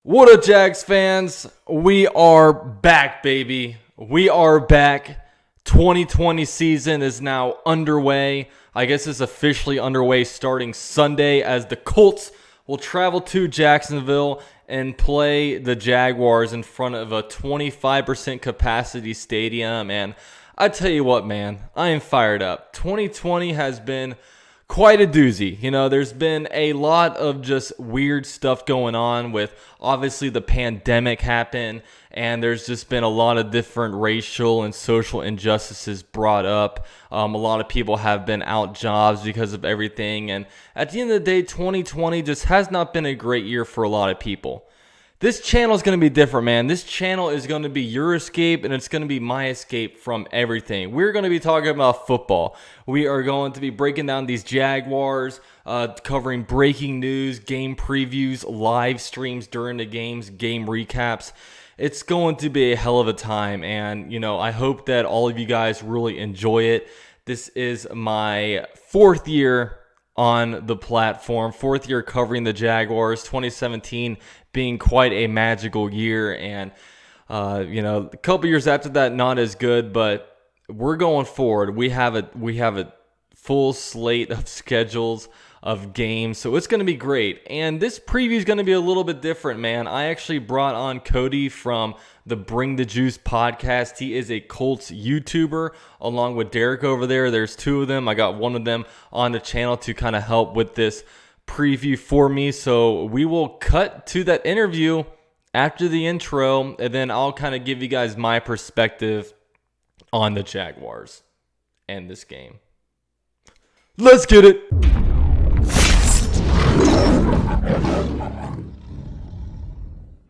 What up, Jags fans? We are back, baby. We are back. 2020 season is now underway. I guess it's officially underway starting Sunday as the Colts will travel to Jacksonville and play the Jaguars in front of a 25% capacity stadium. And I tell you what, man, I am fired up. 2020 has been quite a doozy. There's been a lot of just weird stuff going on with obviously the pandemic happened, and there's just been a lot of different racial and social injustices brought up. A lot of people have been out jobs because of everything, and at the end of the day, 2020 just has not been a great year for a lot of people. This channel is going to be different, man. This channel is going to be your escape, and it's going to be my escape from everything. We're going to be talking about football. We are going to be breaking down these Jaguars, covering breaking news, game previews, live streams during the games, game recaps. It's going to be a hell of a time, and, I hope that all of you guys really enjoy it. This is my fourth year on the platform, fourth year covering the Jaguars, 2017 being quite a magical year, and a couple years after that not as good, but we're going forward. We have a full slate of schedules of games, so it's going to be great. And this preview is going to be a little bit different, man. I actually brought on Cody from the Bring the Juice podcast. He is a Colts YouTuber along with Derek over there. There's two of them. I got one of them on the channel to kind of help with this preview for me. So we will cut to that interview after the intro, and then I'll kind of give you guys my perspective on the Jaguars and this game. Let's get it.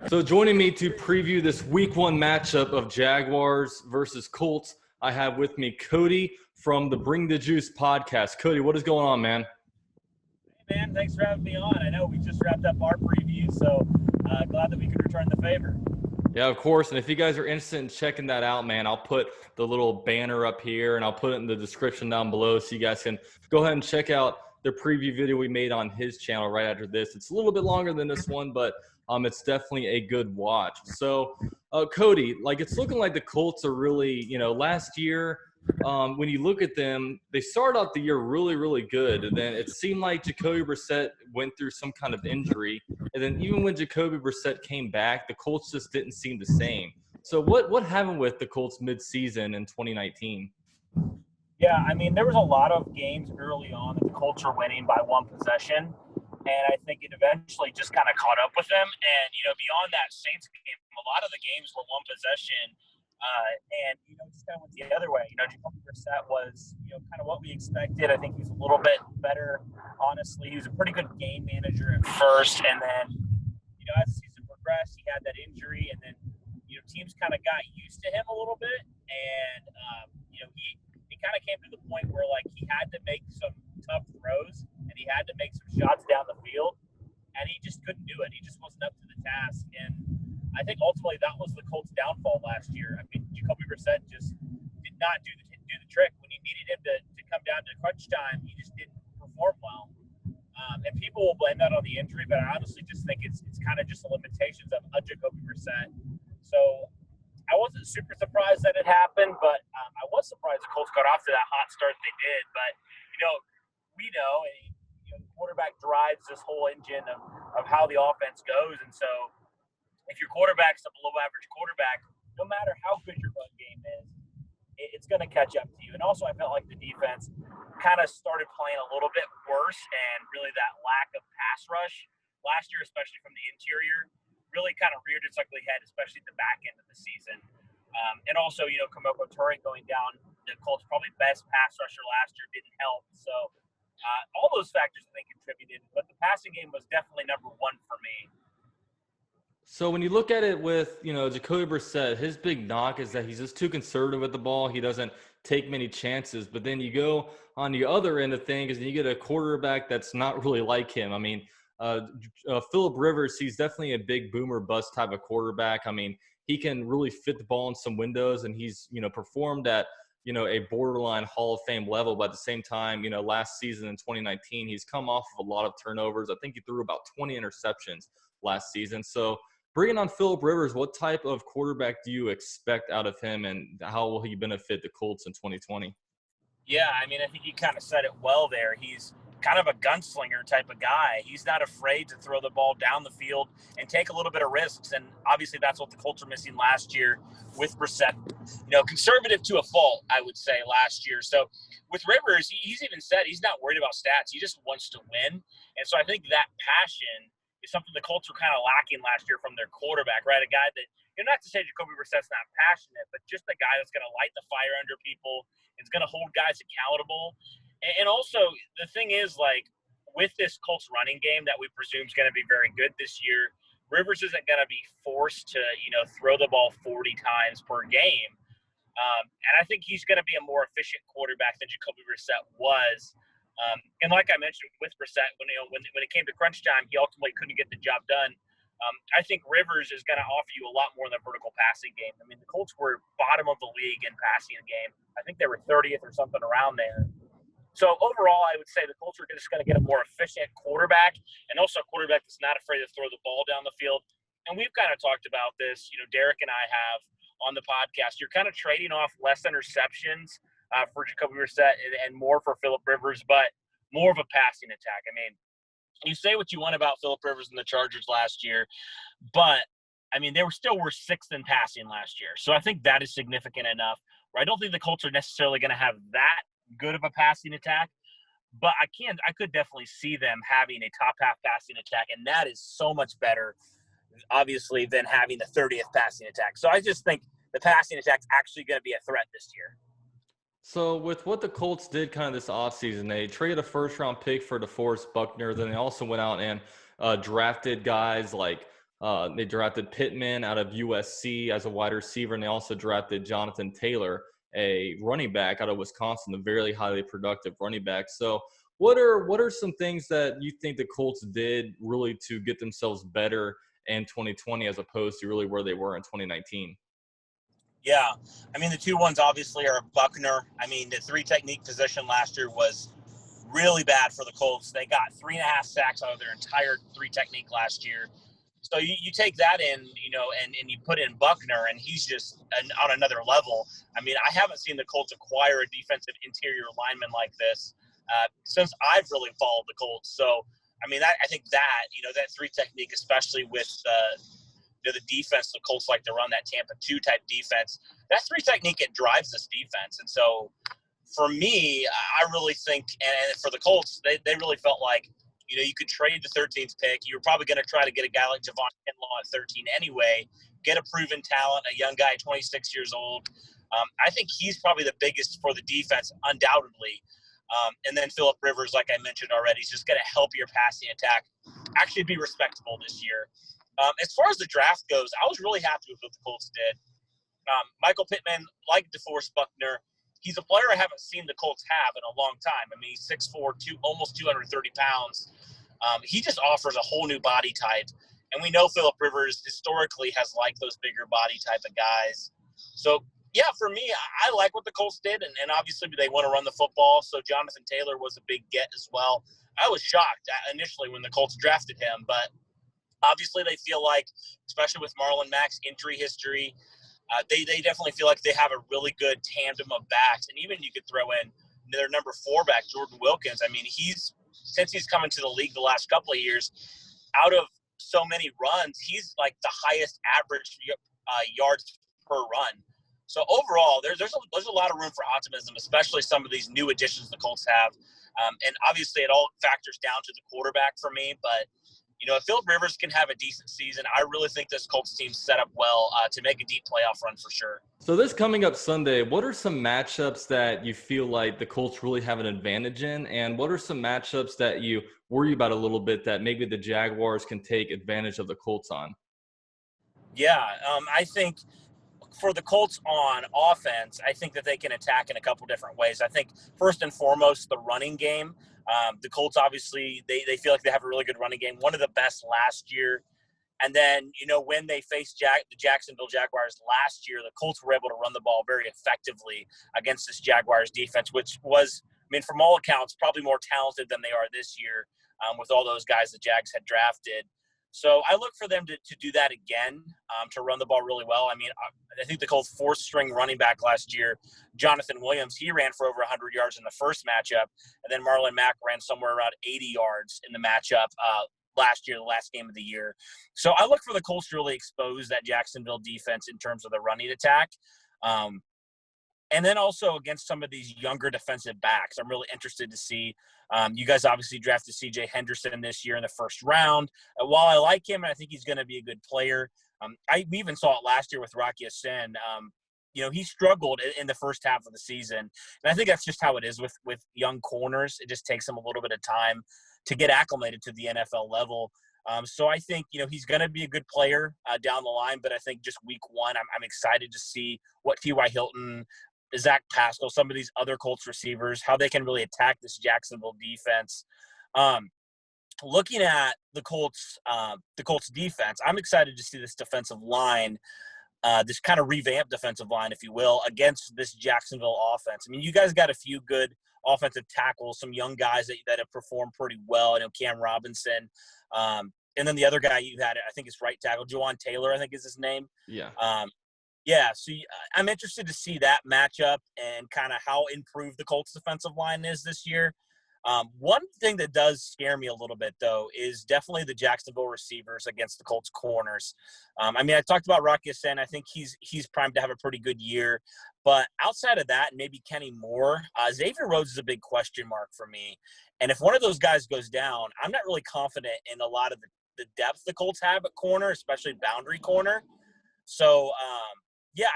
So joining me to preview this week one matchup of Jaguars versus Colts, I have with me Cody from the Bring the Juice podcast. Cody, what is going on, man? Hey, man, thanks for having me on. I know we just wrapped up our preview, so glad that we could return the favor. Yeah, of course. And if you guys are interested in checking that out, man, I'll put the little banner up here and I'll put it in the description down below so you guys can go ahead and check out the preview video we made on his channel right after this. It's a little bit longer than this one, but it's definitely a good watch. So, Cody, it's looking like the Colts are really, last year, when you look at them, they started off the year really, really good. And then it seemed like Jacoby Brissett went through some kind of injury. And then even when Jacoby Brissett came back, the Colts just didn't seem the same. So what happened with the Colts midseason in 2019? Yeah, I mean, there was a lot of games early on that the Colts were winning by one possession, and I think it eventually just kind of caught up with them. And, beyond that Saints game, a lot of the games were one possession, and, just kind of went the other way. Jacoby Brissett was, kind of what we expected. I think he was a little bit better, honestly. He was a pretty good game manager at first, and then, as the season progressed, he had that injury, and then, teams kind of got used to him a little bit, and, he kind of came to the point where, he had to make some tough throws, and he had to make some shots down the field, and he just couldn't do it. He just wasn't up to the task, and I think ultimately that was the Colts' downfall last year. I mean, Jacoby Brissett just did not do the trick. When you needed him to come down to crunch time, he just didn't perform well. And people will blame that on the injury, but I honestly just think it's kind of just the limitations of Jacoby Brissett. So I wasn't super surprised that it happened, but I was surprised the Colts got off to that hot start they did. But, we know, the quarterback drives this whole engine of how the offense goes. And so if your quarterback's a below-average quarterback, no matter how good your run game is, it's going to catch up to you. And also I felt like the defense kind of started playing a little bit worse, and really that lack of pass rush last year, especially from the interior, really kind of reared its ugly head, especially at the back end of the season. And also, Kamoko Turing going down, the Colts' probably best pass rusher last year, didn't help. So all those factors, I think, contributed. But the passing game was definitely number one for me. So when you look at it with, Jacoby Brissett, his big knock is that he's just too conservative with the ball. He doesn't take many chances. But then you go on the other end of things and you get a quarterback that's not really like him. I mean, Phillip Rivers, he's definitely a big boomer bust type of quarterback. I mean, he can really fit the ball in some windows, and he's, performed at, a borderline Hall of Fame level. But at the same time, last season in 2019, he's come off of a lot of turnovers. I think he threw about 20 interceptions last season. So Bringing on Philip Rivers, what type of quarterback do you expect out of him, and how will he benefit the Colts in 2020? Yeah, I mean, I think you kind of said it well there. He's kind of a gunslinger type of guy. He's not afraid to throw the ball down the field and take a little bit of risks. And obviously, that's what the Colts were missing last year with Brissett. Conservative to a fault, I would say, last year. So with Rivers, he's even said he's not worried about stats. He just wants to win. And so I think that passion is something the Colts were kind of lacking last year from their quarterback, right? A guy that, not to say Jacoby Brissett's not passionate, but just a guy that's going to light the fire under people. It's going to hold guys accountable. And also, the thing is, like, with this Colts running game that we presume is going to be very good this year, Rivers isn't going to be forced to, throw the ball 40 times per game. And I think he's going to be a more efficient quarterback than Jacoby Brissett was. And like I mentioned with Brissett, when it came to crunch time, he ultimately couldn't get the job done. I think Rivers is going to offer you a lot more in the vertical passing game. I mean, the Colts were bottom of the league in passing game. I think they were 30th or something around there. So overall, I would say the Colts are just going to get a more efficient quarterback, and also a quarterback that's not afraid to throw the ball down the field. And we've kind of talked about this. Derek and I have on the podcast. You're kind of trading off less interceptions for Jacoby Brissett and more for Philip Rivers, but more of a passing attack. I mean, you say what you want about Philip Rivers and the Chargers last year, but I mean, they were 6th in passing last year. So I think that is significant enough. I don't think the Colts are necessarily going to have that good of a passing attack, but I could definitely see them having a top half passing attack, and that is so much better, obviously, than having the 30th passing attack. So I just think the passing attack is actually going to be a threat this year. So with what the Colts did kind of this offseason, they traded a first-round pick for DeForest Buckner. Then they also went out and drafted guys like they drafted Pittman out of USC as a wide receiver, and they also drafted Jonathan Taylor, a running back out of Wisconsin, a very highly productive running back. So what are some things that you think the Colts did really to get themselves better in 2020 as opposed to really where they were in 2019? Yeah. I mean, the two ones obviously are Buckner. I mean, the 3 technique position last year was really bad for the Colts. They got 3.5 sacks out of their entire 3 technique last year. So you take that in, and you put in Buckner, and he's just on another level. I mean, I haven't seen the Colts acquire a defensive interior lineman like this since I've really followed the Colts. So, I mean, I think that, that 3 technique, especially with the defense the Colts like to run, that Tampa 2 type defense, that 3 technique, it drives this defense. And so for me, I really think, and for the Colts, they really felt like, you could trade the 13th pick. You were probably going to try to get a guy like Javon Kinlaw at 13 anyway, get a proven talent, a young guy, 26 years old. I think he's probably the biggest for the defense, undoubtedly. And then Philip Rivers, like I mentioned already, is just going to help your passing attack actually be respectable this year. As far as the draft goes, I was really happy with what the Colts did. Michael Pittman, like DeForest Buckner, he's a player I haven't seen the Colts have in a long time. I mean, he's 6'4", almost 230 pounds. He just offers a whole new body type. And we know Philip Rivers historically has liked those bigger body type of guys. So, yeah, for me, I like what the Colts did. And obviously they want to run the football. So Jonathan Taylor was a big get as well. I was shocked initially when the Colts drafted him. But obviously they feel like, especially with Marlon Mack's injury history, they definitely feel like they have a really good tandem of backs. And even you could throw in their number 4 back, Jordan Wilkins. I mean, since he's come into the league the last couple of years, out of so many runs, he's like the highest average yards per run. So overall, there's a lot of room for optimism, especially some of these new additions the Colts have. And obviously it all factors down to the quarterback for me. But, if Philip Rivers can have a decent season, I really think this Colts team's set up well to make a deep playoff run for sure. So this coming up Sunday, what are some matchups that you feel like the Colts really have an advantage in? And what are some matchups that you worry about a little bit that maybe the Jaguars can take advantage of the Colts on? Yeah, I think for the Colts on offense, I think that they can attack in a couple different ways. I think first and foremost, the running game. The Colts, obviously, they feel like they have a really good running game, one of the best last year. And then, when they faced the Jacksonville Jaguars last year, the Colts were able to run the ball very effectively against this Jaguars defense, which was, from all accounts, probably more talented than they are this year with all those guys the Jags had drafted. So I look for them to do that again, to run the ball really well. I mean, I think the Colts' fourth-string running back last year, Jonathan Williams, he ran for over 100 yards in the first matchup, and then Marlon Mack ran somewhere around 80 yards in the matchup last year, the last game of the year. So I look for the Colts to really expose that Jacksonville defense in terms of the running attack. And then also against some of these younger defensive backs, I'm really interested to see. You guys obviously drafted C.J. Henderson this year in the first round. While I like him, and I think he's going to be a good player, we even saw it last year with Rocky Sin. He struggled in the first half of the season. And I think that's just how it is with young corners. It just takes them a little bit of time to get acclimated to the NFL level. So I think, he's going to be a good player down the line. But I think just week one, I'm excited to see what T.Y. Hilton, Zach Pascal, some of these other Colts receivers, how they can really attack this Jacksonville defense. Looking at the Colts defense, I'm excited to see this defensive line, this kind of revamped defensive line, if you will, against this Jacksonville offense. I mean, you guys got a few good offensive tackles, some young guys that have performed pretty well. Cam Robinson. And then the other guy you had, I think it's right tackle, Juwan Taylor, I think is his name. Yeah. So I'm interested to see that matchup and kind of how improved the Colts defensive line is this year. One thing that does scare me a little bit, though, is definitely the Jacksonville receivers against the Colts corners. I talked about Rocky Sin. I think he's primed to have a pretty good year. But outside of that, maybe Kenny Moore, Xavier Rhodes is a big question mark for me. And if one of those guys goes down, I'm not really confident in a lot of the depth the Colts have at corner, especially boundary corner. So,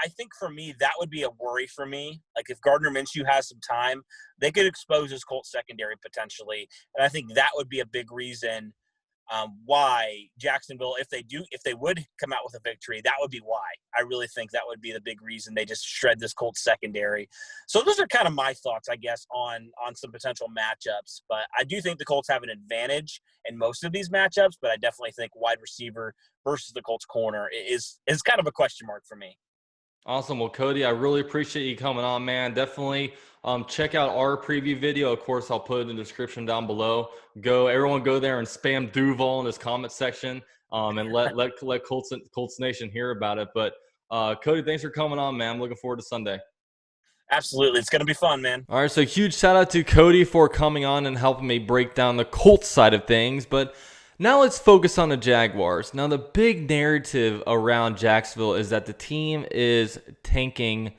I think for me, that would be a worry for me. Like if Gardner Minshew has some time, they could expose his Colts secondary potentially. And I think that would be a big reason why Jacksonville, if they would come out with a victory, that would be why. I really think that would be the big reason they just shred this Colts secondary. So those are kind of my thoughts, I guess, on some potential matchups. But I do think the Colts have an advantage in most of these matchups, but I definitely think wide receiver versus the Colts corner is kind of a question mark for me. Awesome. Well, Cody, I really appreciate you coming on, man. Definitely check out our preview video. Of course, I'll put it in the description down below. Everyone go there and spam Duval in his comment section and let Colts Nation hear about it. But Cody, thanks for coming on, man. I'm looking forward to Sunday. Absolutely. It's going to be fun, man. All right, so huge shout out to Cody for coming on and helping me break down the Colts side of things. But now let's focus on the Jaguars. Now, the big narrative around Jacksonville is that the team is tanking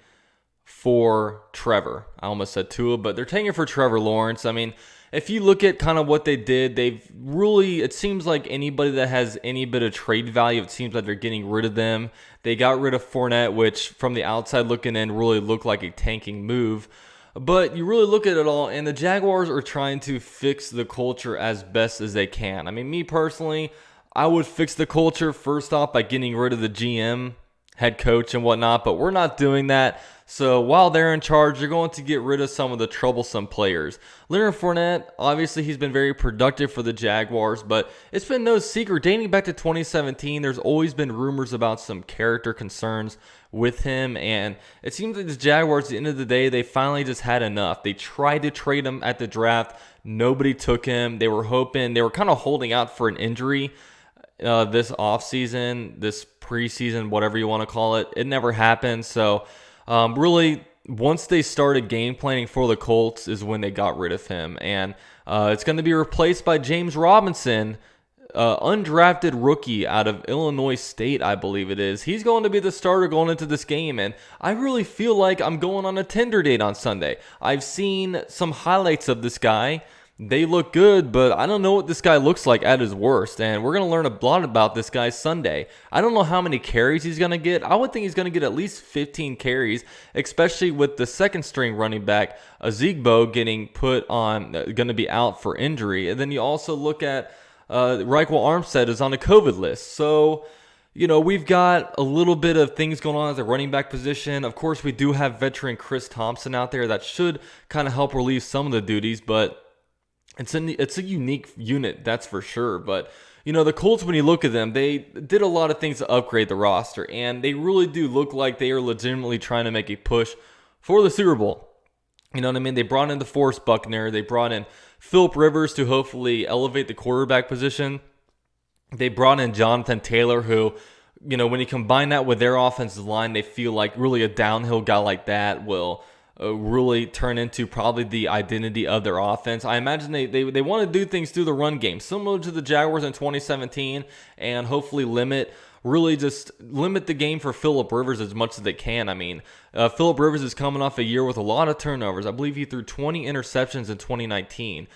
for Trevor. I almost said Tua, but they're tanking for Trevor Lawrence. I mean, if you look at kind of what they did, it seems like anybody that has any bit of trade value, it seems like they're getting rid of them. They got rid of Fournette, which from the outside looking in really looked like a tanking move. But you really look at it all, and the Jaguars are trying to fix the culture as best as they can. I mean, me personally, I would fix the culture first off by getting rid of the GM, head coach, and whatnot, but we're not doing that. So while they're in charge, they're going to get rid of some of the troublesome players. Leonard Fournette, obviously he's been very productive for the Jaguars, but it's been no secret. Dating back to 2017, there's always been rumors about some character concerns with him, and it seems like the Jaguars, at the end of the day, they finally just had enough. They tried to trade him at the draft. Nobody took him. They were kind of holding out for an injury this offseason, this preseason, whatever you want to call it. It never happened, so really, once they started game planning for the Colts is when they got rid of him. And it's going to be replaced by James Robinson, undrafted rookie out of Illinois State, I believe it is. He's going to be the starter going into this game. And I really feel like I'm going on a Tinder date on Sunday. I've seen some highlights of this guy. They look good, but I don't know what this guy looks like at his worst, and we're going to learn a lot about this guy Sunday. I don't know how many carries he's going to get. I would think he's going to get at least 15 carries, especially with the second-string running back, Ezigbo, going to be out for injury. And then you also look at Reichel Armstead is on a COVID list. So, we've got a little bit of things going on at the running back position. Of course, we do have veteran Chris Thompson out there that should kind of help relieve some of the duties, but it's a unique unit, that's for sure. But, the Colts, when you look at them, they did a lot of things to upgrade the roster, and they really do look like they are legitimately trying to make a push for the Super Bowl. You know what I mean? They brought in DeForest Buckner. They brought in Phillip Rivers to hopefully elevate the quarterback position. They brought in Jonathan Taylor, who, when you combine that with their offensive line, they feel like really a downhill guy like that will really turn into probably the identity of their offense. I imagine they want to do things through the run game, similar to the Jaguars in 2017, and hopefully really just limit the game for Phillip Rivers as much as they can. I mean, Phillip Rivers is coming off a year with a lot of turnovers. I believe he threw 20 interceptions in 2019.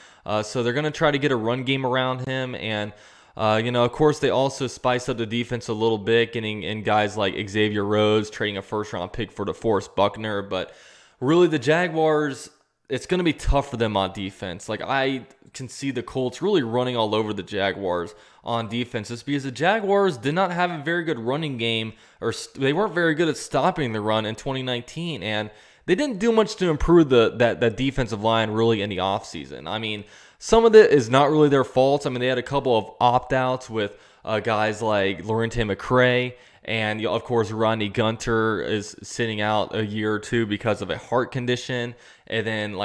So they're going to try to get a run game around him. And, of course, they also spice up the defense a little bit, getting in guys like Xavier Rhodes, trading a first-round pick for DeForest Buckner. But really, the Jaguars, it's going to be tough for them on defense. Like, I can see the Colts really running all over the Jaguars on defense, just because the Jaguars did not have a very good running game, or they weren't very good at stopping the run in 2019, and they didn't do much to improve that defensive line really in the offseason. I mean, some of it is not really their fault. I mean, they had a couple of opt-outs with guys like Lorente McCray, and of course, Rodney Gunter is sitting out a year or two because of a heart condition. And then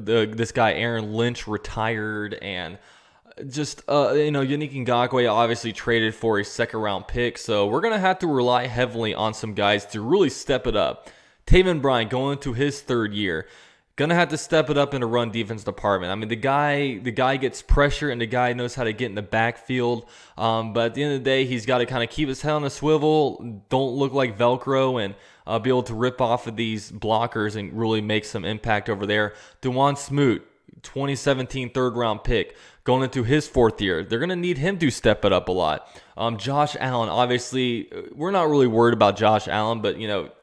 this guy Aaron Lynch retired, and just Yannick Ngakoue obviously traded for a second-round pick. So we're gonna have to rely heavily on some guys to really step it up. Taven Bryan going into his third year. Gonna have to step it up in the run defense department. I mean, the guy gets pressure, and the guy knows how to get in the backfield. But at the end of the day, he's got to kind of keep his head on a swivel, don't look like Velcro, and be able to rip off of these blockers and really make some impact over there. DeJuan Smoot, 2017 third-round pick, going into his fourth year. They're going to need him to step it up a lot. Josh Allen, obviously, we're not really worried about Josh Allen, but,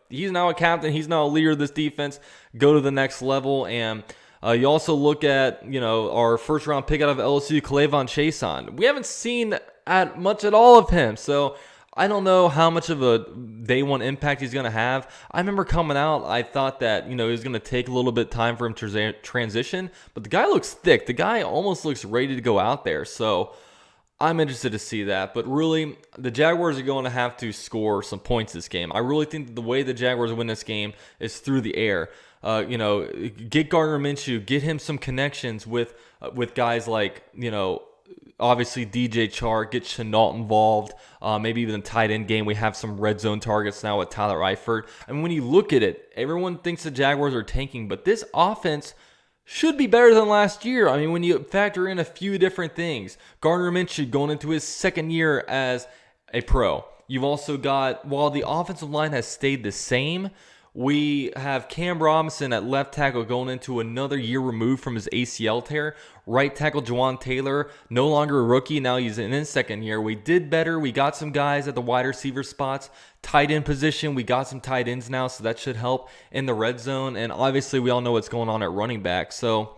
he's now a captain. He's now a leader of this defense. Go to the next level. And you also look at, our first-round pick out of LSU, K'Lavon Chaisson. We haven't seen much at all of him. So I don't know how much of a day one impact he's going to have. I remember coming out, I thought that, he was going to take a little bit of time for him to transition. But the guy looks thick. The guy almost looks ready to go out there. So I'm interested to see that. But really, the Jaguars are going to have to score some points this game. I really think that the way the Jaguars win this game is through the air. Get Gardner Minshew, get him some connections with guys like, obviously DJ Chark, get Chenault involved. Maybe even the tight end game. We have some red zone targets now with Tyler Eifert. And when you look at it, everyone thinks the Jaguars are tanking, but this offense should be better than last year. I mean, when you factor in a few different things, Gardner Minshew going into his second year as a pro. You've also got, while the offensive line has stayed the same, we have Cam Robinson at left tackle going into another year removed from his ACL tear. Right tackle Jawan Taylor, no longer a rookie. Now he's in his second year. We did better. We got some guys at the wide receiver spots. Tight end position, we got some tight ends now, so that should help in the red zone. And obviously, we all know what's going on at running back. So,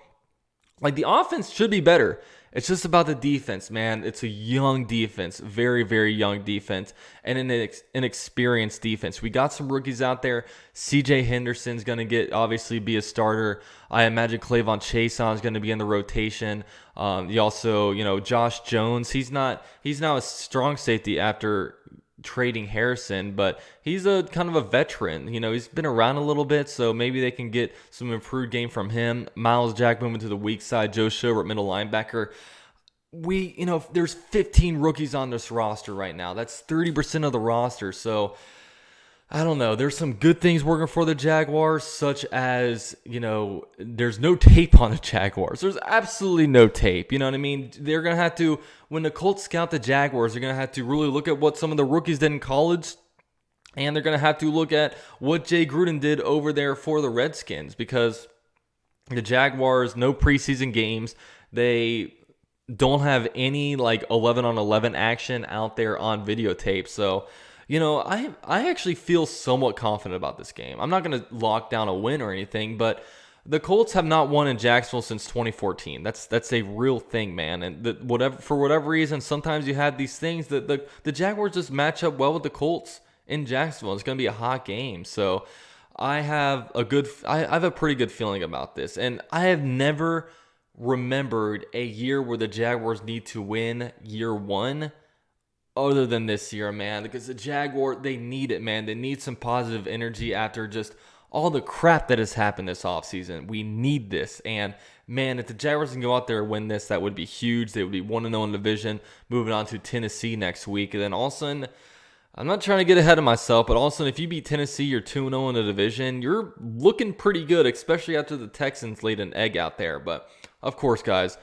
the offense should be better. It's just about the defense, man. It's a young defense, very, very young defense, and an inexperienced defense. We got some rookies out there. C.J. Henderson's going to obviously be a starter. I imagine K'Lavon Chaisson is going to be in the rotation. You also, Josh Jones. He's now a strong safety after trading Harrison, but he's a kind of a veteran. He's been around a little bit, so maybe they can get some improved game from him. Miles Jack moving to the weak side. Joe Schobert, middle linebacker. There's 15 rookies on this roster right now. That's 30% of the roster. So I don't know. There's some good things working for the Jaguars, such as, there's no tape on the Jaguars. There's absolutely no tape. You know what I mean? They're going to have to, when the Colts scout the Jaguars, they're going to have to really look at what some of the rookies did in college, and they're going to have to look at what Jay Gruden did over there for the Redskins, because the Jaguars, no preseason games. They don't have any 11-on-11 action out there on videotape. So, I actually feel somewhat confident about this game. I'm not going to lock down a win or anything, but the Colts have not won in Jacksonville since 2014. That's a real thing, man. And for whatever reason, sometimes you have these things that the Jaguars just match up well with the Colts in Jacksonville. It's going to be a hot game. So I have a pretty good feeling about this. And I have never remembered a year where the Jaguars need to win year one other than this year, man, because the Jaguar, they need it, man. They need some positive energy after just all the crap that has happened this offseason. We need this. And man, if the Jaguars can go out there and win this, that would be huge. They would be 1-0 in the division, moving on to Tennessee next week. And then all of a sudden, I'm not trying to get ahead of myself, but all of a sudden, if you beat Tennessee, you're 2-0 in the division. You're looking pretty good, especially after the Texans laid an egg out there. But of course, guys,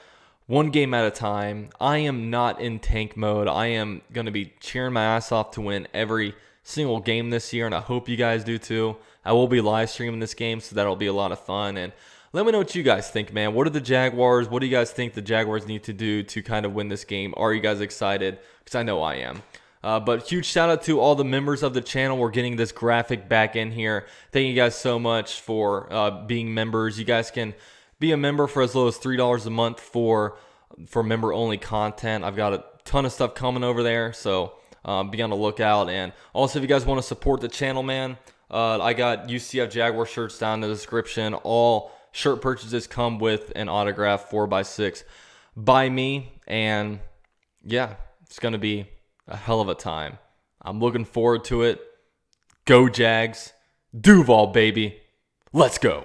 one game at a time. I am not in tank mode. I am going to be cheering my ass off to win every single game this year, and I hope you guys do too. I will be live streaming this game, so that'll be a lot of fun. And let me know what you guys think, man. What do you guys think the Jaguars need to do to kind of win this game? Are you guys excited? Because I know I am. But huge shout out to all the members of the channel. We're getting this graphic back in here. Thank you guys so much for being members. You guys can be a member for as low as $3 a month for member-only content. I've got a ton of stuff coming over there, so be on the lookout. And also, if you guys want to support the channel, man, I got UCF Jaguar shirts down in the description. All shirt purchases come with an autograph 4x6 by me. And yeah, it's going to be a hell of a time. I'm looking forward to it. Go Jags. Duval, baby. Let's go.